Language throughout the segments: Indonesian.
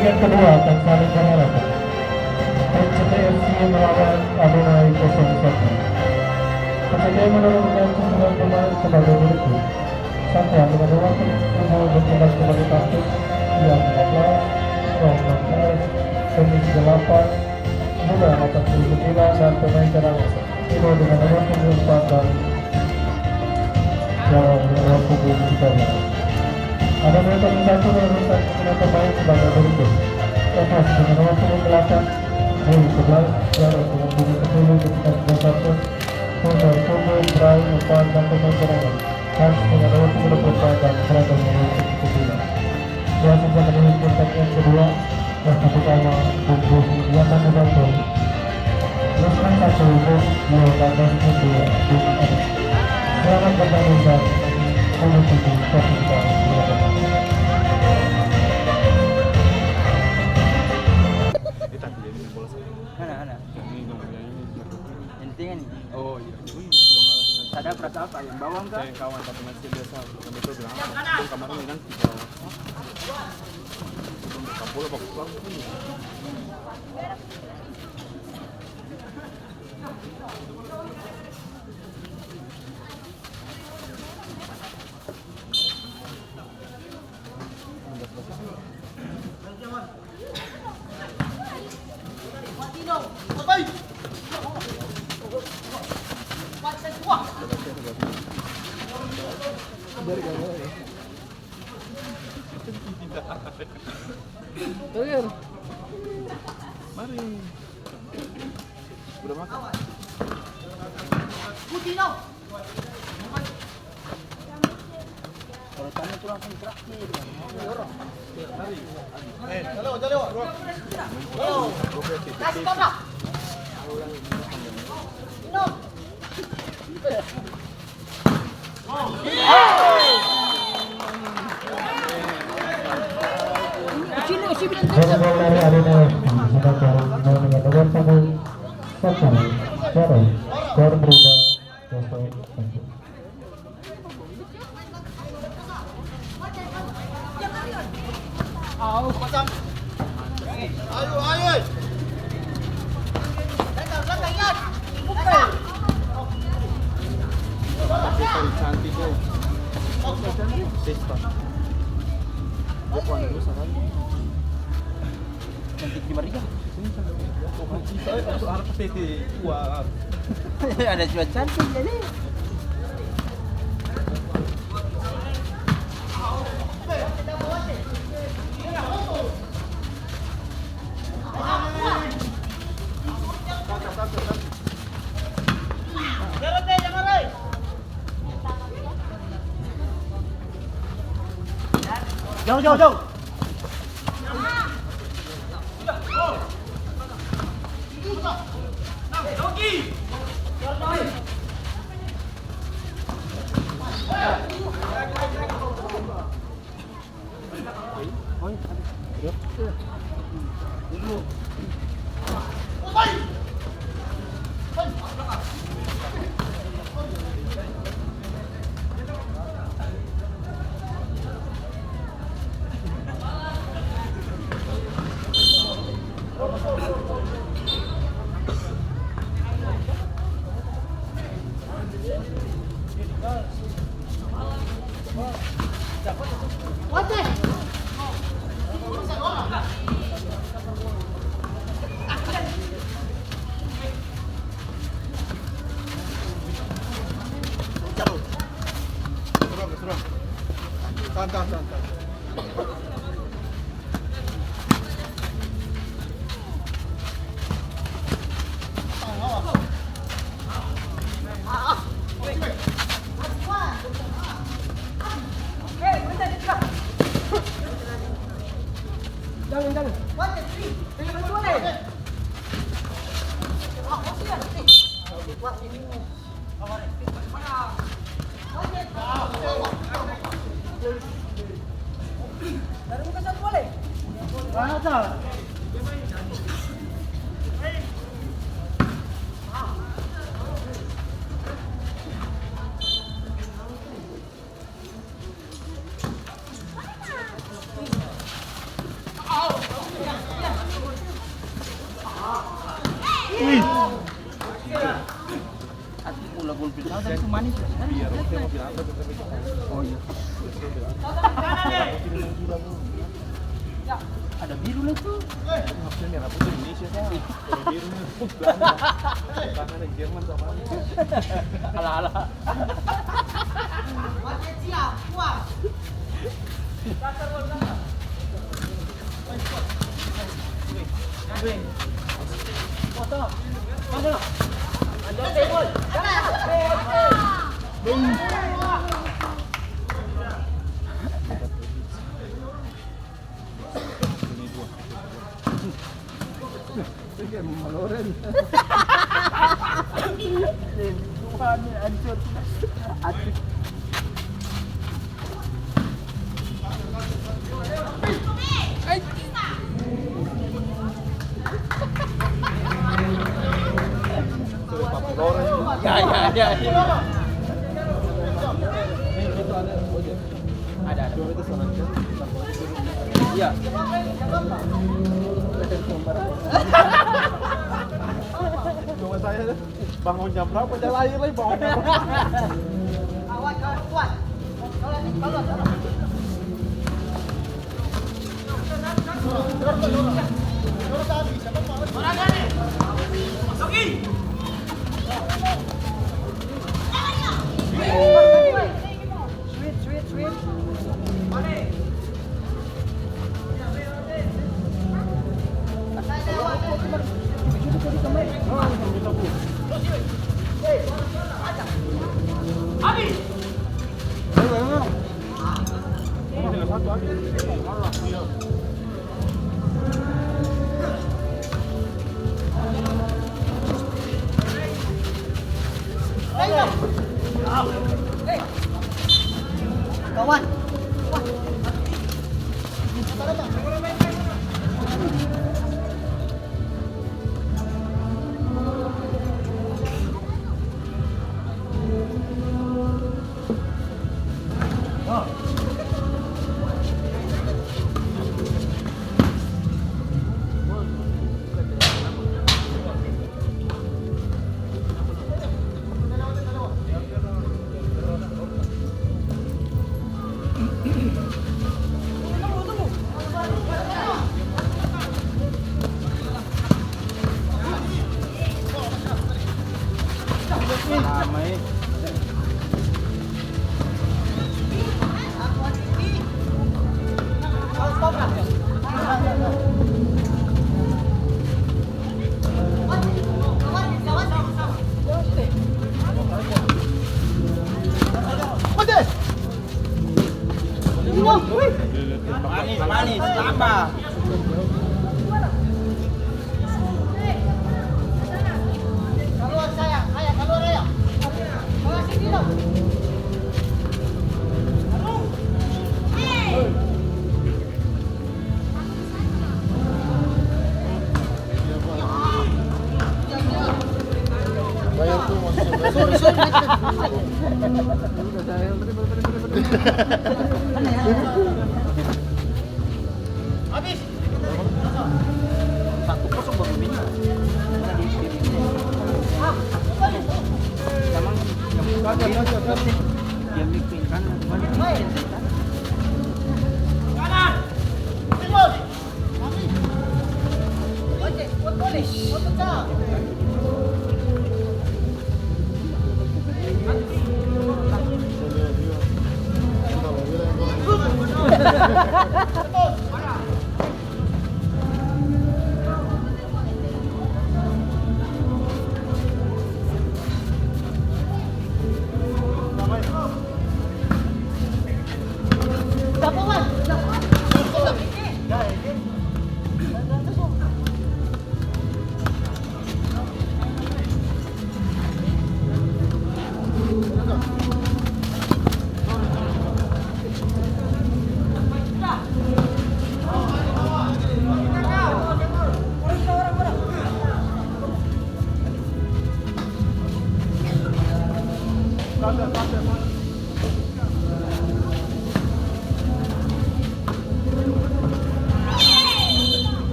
pertandingan kedua akan saling berhadapan. PCT FC melawan Adonai 01. PCT menurunkan 9 pemain sebagai berikut. Satya dengan waktu Kubo bertindak sebagai kapten, yang 15, Strong 16, Tenis 8, Muda 89, dan pemain cadangan Ido dengan nomor 74 dan Jawa dengan nomor 73. Ada mereka satu menurunkan 9 pemain sebagai berikut. Thomas dengan nomor 8, Mui 11, Jawa dengan 10 ketika 21, Tunggal Kubo, Brai 4, dan pemain cadangan Hans dengan nomor 24 dan Seragam nomor 79. Dua sejak menurut pertandingan kedua, Wasit utama Bungku Yatan Mubato, Lesman 1, Yo Bagas 2, Selamat bertanding dan menuju terbuka. Mana? Intinya nih. Oh iya. Ada perasaan apa yang bawang kah? Saya kawan tapi masih biasa bukan betul bilang. Itu kemarin kan kita bola bagus banget ini. Tuh, mari. Udah makan? Putino. Kalau tanya itu langsung terakhir. Halo. Kasih toprak. Gol dari Adonai FC sudah jarak dengan nomor 1, Jaro, skor berubah 0-1. Ayo. Cantik tuh. Sista. Dia puan dulu sekali. Cantik di Mariga. Saya untuk harap PT tua. Ada cuma cantik jadi. Jauh. Santai. Jangan. Aku pula gol pisau dan manis. Biar aku mau bilang apa tapi Oh iya. Ada biru lah tuh. harusnya merah putih Indonesia sih. Kalau birunya Belanda. Tangan yang Jerman sama Ala-ala. Tuhan, hancur. Aduh. Ya. Ada. itu soalnya. Iya. Cuma saya bangun jam berapa jalan air lagi bangun jam berapa. Kawan. Ramai. Manis, tambah. Keluar saya, ayah keluar ayah. Keluar sini dong. Bayar tuh maksudnya. Habis. 1-0 baru minta. Dia bikin kan. Kanan. Terus. Oke, boleh. Untuk kau.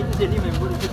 itu jadi member itu.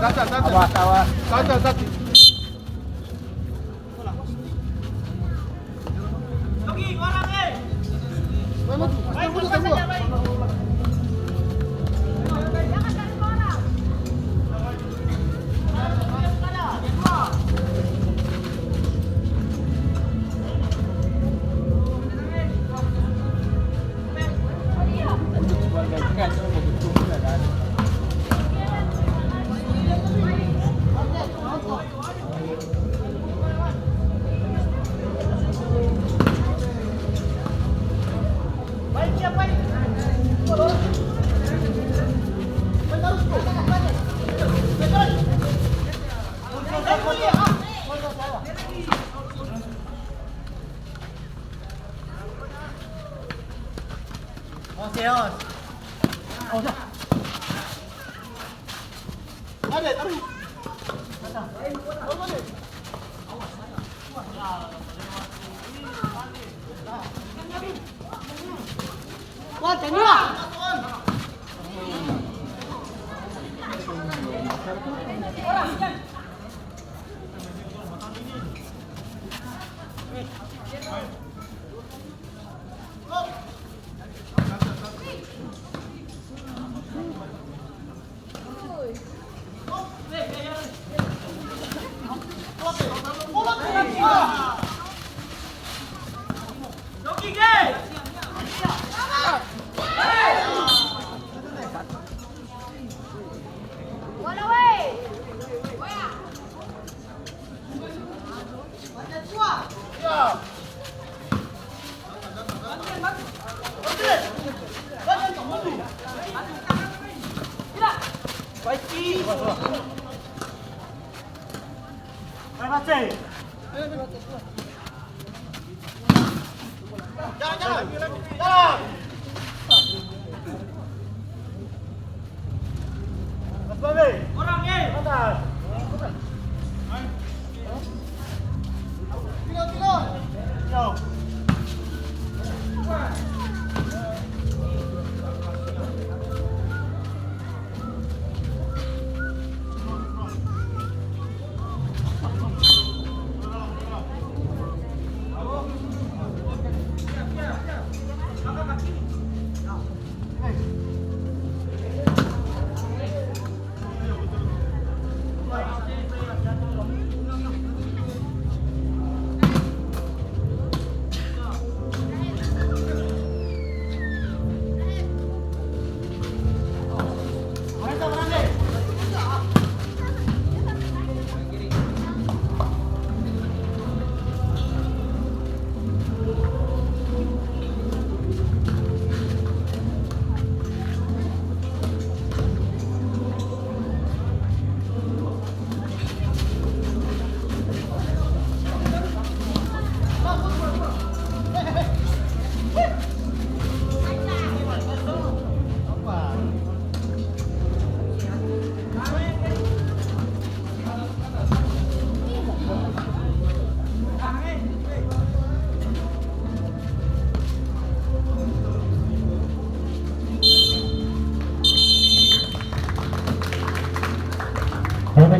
Awas, awas.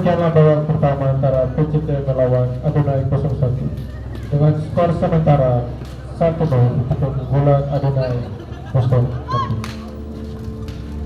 Demikianlah babak pertama antara PCT melawan Adonai 01 dengan skor sementara 1-0 untuk keunggulan Adonai 01.